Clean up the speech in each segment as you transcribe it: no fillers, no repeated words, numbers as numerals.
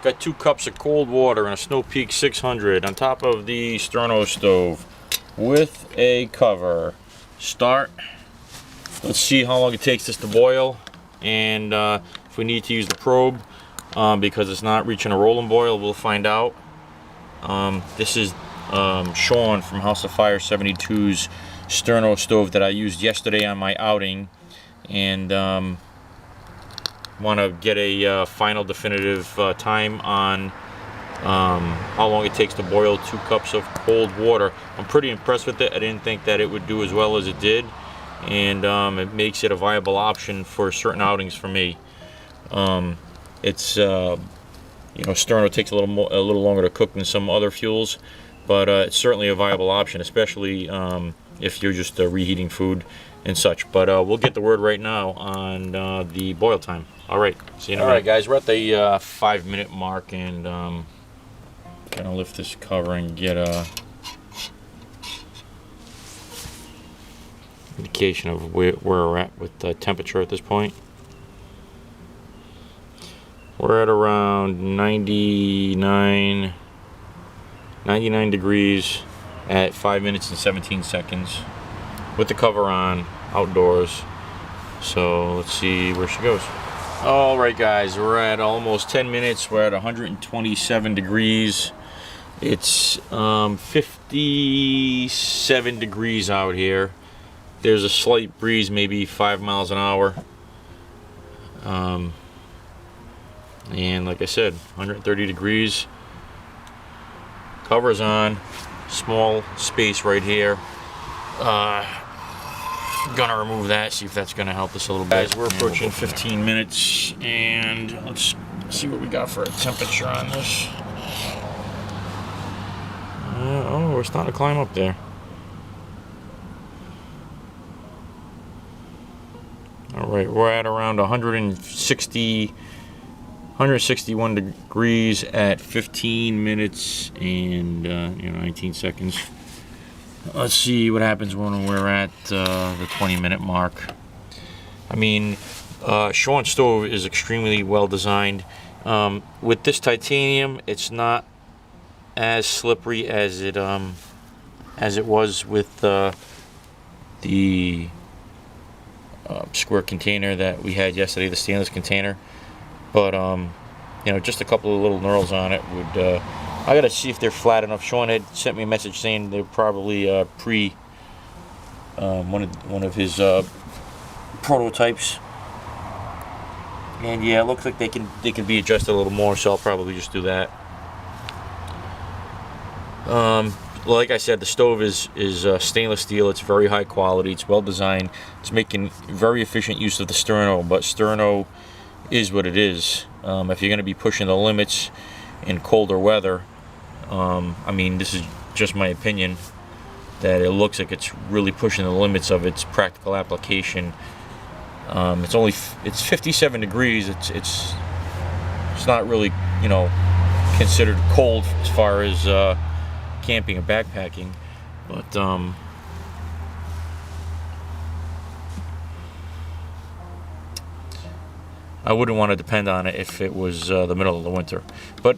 Got 2 cups of cold water in a Snow Peak 600 on top of the sterno stove with a cover. Start. Let's see how long it takes this to boil, and if we need to use the probe because it's not reaching a rolling boil, we'll find out. This is Sean from House of Fire 72's sterno stove that I used yesterday on my outing, and want to get a final definitive time on how long it takes to boil 2 cups of cold water. I'm pretty impressed with it. I didn't think that it would do as well as it did, and it makes it a viable option for certain outings for me. It's you know, sterno takes a little longer to cook than some other fuels, but it's certainly a viable option, especially if you're just reheating food and such. But we'll get the word right now on the boil time. All right, see you in a minute. All right, guys, we're at the 5-minute mark, and gonna lift this cover and get a indication of where we're at with the temperature at this point. We're at around 99 degrees at 5 minutes and 17 seconds with the cover on, outdoors. So let's see where she goes. All right, guys, we're at almost 10 minutes. We're at 127 degrees. It's 57 degrees out here. There's a slight breeze, maybe 5 miles an hour. And like I said, 130 degrees. Cover's on. Small space right here. Gonna remove that, see if that's gonna help us a little bit. Guys, we're approaching 15 minutes, and let's see what we got for a temperature on this. Oh, we're starting to climb up there. All right, we're at around 161 degrees at 15 minutes and 19 seconds. Let's see what happens when we're at the 20-minute mark. I mean, Sean's stove is extremely well designed. With this titanium, it's not as slippery as it was with the square container that we had yesterday, the stainless container. But just a couple of little knurls on it would. I gotta see if they're flat enough. Sean had sent me a message saying they're probably one of his prototypes. And yeah, it looks like they can be adjusted a little more, so I'll probably just do that. Like I said, the stove is stainless steel. It's very high quality. It's well designed. It's making very efficient use of the sterno, but sterno is what it is. If you're going to be pushing the limits in colder weather, I mean, this is just my opinion, that it looks like it's really pushing the limits of its practical application. It's 57 degrees. It's not really, considered cold as far as camping and backpacking, but I wouldn't want to depend on it if it was the middle of the winter. But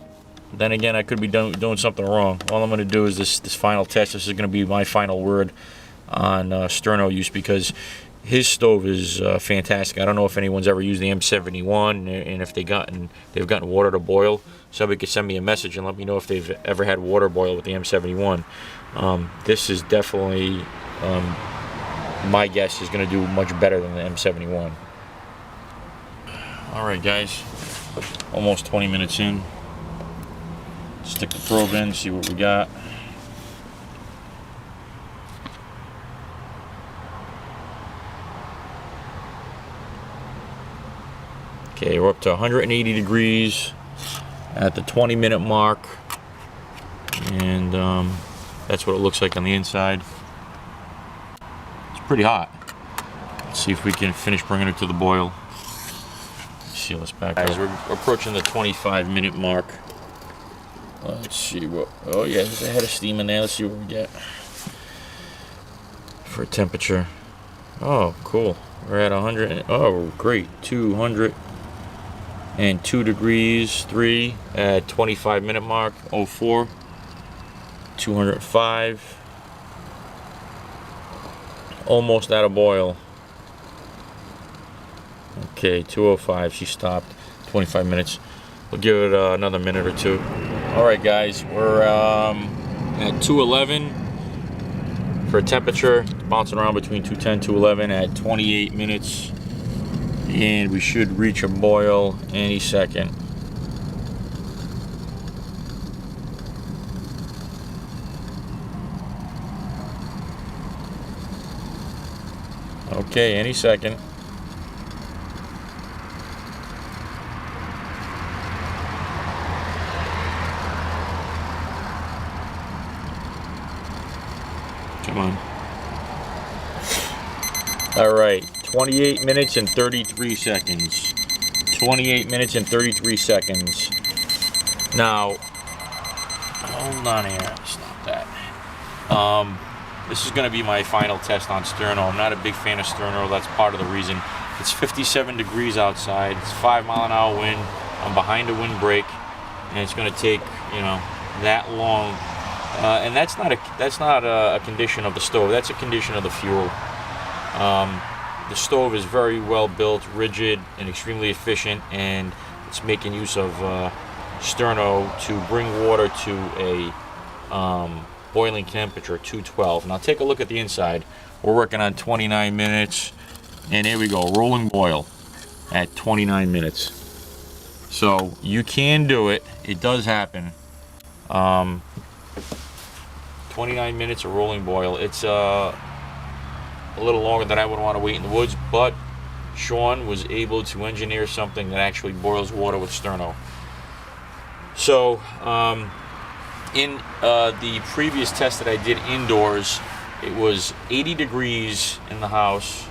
then again, I could be doing something wrong. All I'm going to do is this final test. This is going to be my final word on sterno use, because his stove is fantastic. I don't know if anyone's ever used the M71 and if they've gotten water to boil. Somebody could send me a message and let me know if they've ever had water boil with the M71. This is definitely, my guess, is going to do much better than the M71. All right, guys, almost 20 minutes in. Stick the probe in, see what we got. Okay, we're up to 180 degrees at the 20-minute mark, and that's what it looks like on the inside. It's pretty hot. Let's see if we can finish bringing it to the boil. Seal this back up. Guys, we're approaching the 25-minute mark. Let's see what. Oh yeah, there's a head of steam in there. Let's see what we get for temperature. Oh, cool. We're at 100. Oh, great. 200. and 2 degrees 3 at 25-minute mark. 04, 205, almost at a boil. Okay, 205, she stopped. 25 minutes. We'll give it another minute or two. All right, guys, we're at 211 for temperature, bouncing around between 210 211 at 28 minutes, and we should reach a boil any second. Okay, any second. Come on. All right, 28 minutes and 33 seconds. 28 minutes and 33 seconds. Now, hold on here. Stop that. This is going to be my final test on sterno. I'm not a big fan of sterno. That's part of the reason. It's 57 degrees outside. It's 5-mile-an-hour wind. I'm behind a windbreak, and it's going to take, you know, that long. And that's not a condition of the stove. That's a condition of the fuel. The stove is very well built, rigid, and extremely efficient, and it's making use of sterno to bring water to a boiling temperature, 212. Now take a look at the inside. We're working on 29 minutes, and here we go, rolling boil at 29 minutes. So you can do it. It does happen. 29 minutes of rolling boil. It's a little longer than I would want to wait in the woods, but Sean was able to engineer something that actually boils water with sterno. So in the previous test that I did indoors, it was 80 degrees in the house,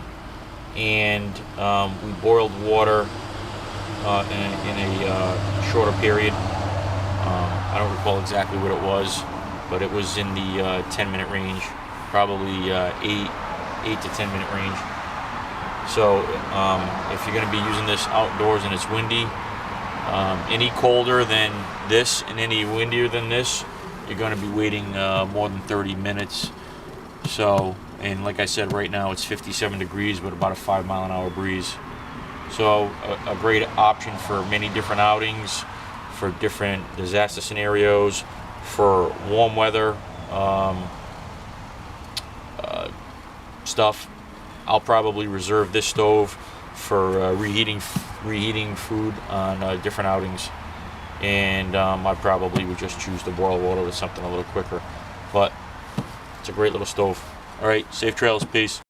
and we boiled water in a shorter period. I don't recall exactly what it was, but it was in the 10-minute range, probably 8 to 10-minute range. So if you're going to be using this outdoors and it's windy, any colder than this and any windier than this, you're going to be waiting more than 30 minutes. So, and like I said, right now it's 57 degrees with about a 5-mile-an-hour breeze. So a great option for many different outings, for different disaster scenarios, for warm weather stuff. I'll probably reserve this stove for reheating food on different outings, and I probably would just choose to boil water with something a little quicker, but it's a great little stove. All right, safe trails, peace.